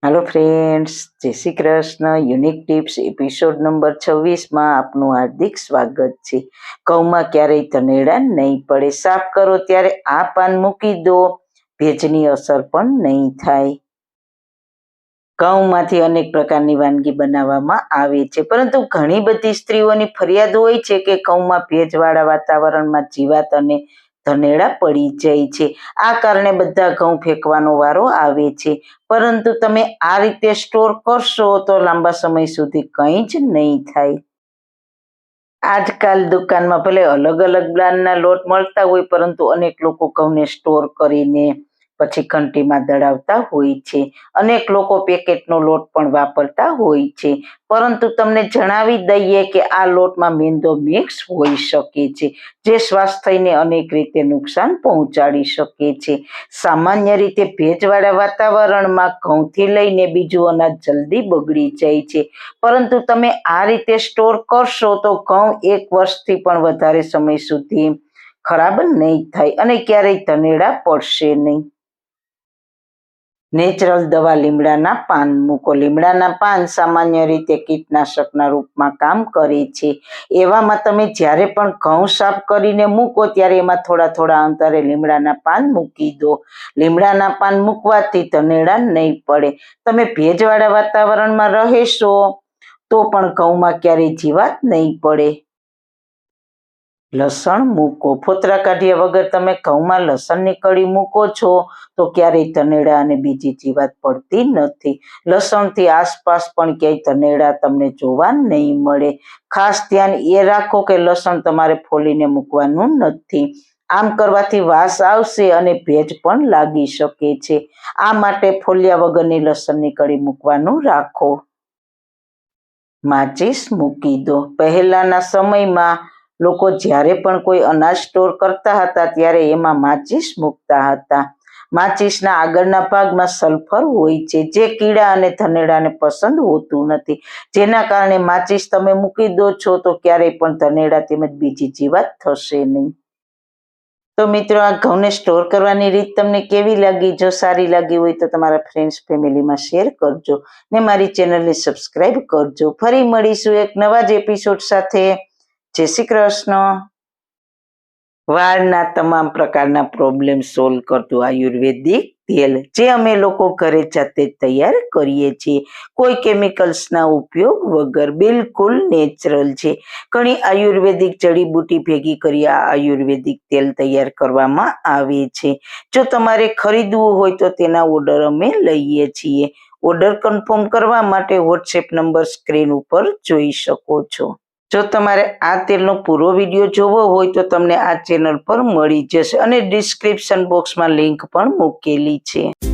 Hello friends, जय Shri Krishna. Unique tips episode number 26 में आपनु हार्दिक स्वागत है। घऊं क्यारेय तनेड़ा नहीं पड़े, साफ करो त्यारे आ पान मूकी दो, भेजनी असर पण नहीं थाय। घऊंमांथी अनेक प्रकारनी वानगी बनाववामां आवे छे, परंतु घणी बधी स्त्रीओनी फरियाद होय छे के घऊंमां भेजवाळा वातावरणमां जीवात अने धनेड़ा पड़ी जाय छे। आ कारणे बधा घऊं फेंकवानो वारो आवे छे, परंतु तमे आ रीते स्टोर करशो तो लांबा समय सुधी कंई ज नहीं थाय। आजकाल दुकान में भले अलग अलग ब्रांड ना लोट मळता होय, परंतु अनेक लोको घऊंने स्टोर करीने पछी घंटी में दळावता होय छे। अनेक लोको पेकेटनो लोट पण वापरता होय छे, परंतु तमने जणावी दईए के आ लोट में मेंदो मिक्स होई शके छे, जे स्वास्थ्यने अनेक रीते नुकसान पहोंचाडी शके छे। सामान्य रीते भेजवाळा वातावरणमां घऊंथी लईने बीजुं अनाज जल्दी बगड़ी जाय छे, परंतु तमे आ रीते स्टोर करशो तो घऊं एक वर्षथी पण वधारे समय सुधी खराब नहीं थाय अने क्यारेय धनेड़ा पड़शे नहीं। नेचरल दवा લીમડાના પાન મૂકો। લીમડાના પાન સામાન્ય રીતે કીટનાશકના રૂપમાં કામ કરે છે। એવામાં તમે જ્યારે પણ ઘઉં સાફ કરીને મૂકો ત્યારે એમાં થોડા થોડા અંતરે લીમડાના પાન મૂકી દો। લીમડાના પાન મૂકવાથી ધનેડા નહીં પડે। તમે ભેજવાળા વાતાવરણમાં રહેશો તો પણ ઘઉંમાં ક્યારેય જીવાત નહીં પડે। લસણ મૂકો। ફોતરા કાઢ્યા વગર તમે ઘઉંમાં લસણની કળી મૂકો છો તો ક્યારેય ધનેડા અને બીજી જીવાત પડતી નથી। લસણથી આસપાસ પણ ક્યાંય ધનેડા તમને જોવા નહીં મળે। ખાસ ધ્યાન એ રાખો કે લસણ તમારે ફોલીને મૂકવાનું નથી, આમ કરવાથી વાસ આવશે અને ભેજ પણ લાગી શકે છે। આ માટે ફોલ્યા વગરની લસણની કળી મૂકવાનું રાખો। માચીસ મૂકી દો। પહેલાના સમયમાં લોકો જ્યારે પણ કોઈ અનાજ સ્ટોર કરતા હતા ત્યારે એમાં માચીસ મૂકતા હતા। માચીસના આગળના ભાગમાં સલ્ફર હોય છે, જે કીડા અને ધનેડાને પસંદ હોતું નથી, જેના કારણે માચીસ તમે મૂકી દો છો તો ક્યારેય પણ ધનેડા તેમજ બીજી જીવાત થશે નહીં। તો મિત્રો, આ ઘઉંને સ્ટોર કરવાની રીત તમને કેવી લાગી? જો સારી લાગી હોય તો તમારા ફ્રેન્ડ્સ ફેમિલીમાં શેર કરજો ને મારી ચેનલને સબસ્ક્રાઈબ કરજો। ફરી મળીશું એક નવા જ એપિસોડ સાથે। જય શ્રી કૃષ્ણ। વાળના તમામ પ્રકારના પ્રોબ્લેમ સોલ્વ કરતું આયુર્વેદિક તેલ, જે અમે લોકો ઘરે જાતે તૈયાર કરીએ છીએ, કોઈ કેમિકલ્સના ઉપયોગ વગર, બિલકુલ નેચરલ છે। ઘણી આયુર્વેદિક જડીબુટી ભેગી કરી આ આયુર્વેદિક તેલ તૈયાર કરવામાં આવે છે। જો તમારે ખરીદવું હોય તો તેના ઓર્ડર અમે લઈએ છીએ। ઓર્ડર કન્ફર્મ કરવા માટે વોટ્સએપ નંબર સ્ક્રીન ઉપર જોઈ શકો છો। જો તમારે આ તેલનો પૂરો વિડીયો જોવો હોય તો તમને આ ચેનલ પર મળી જશે અને ડિસ્ક્રિપ્શન બોક્સમાં લિંક પણ મૂકેલી છે।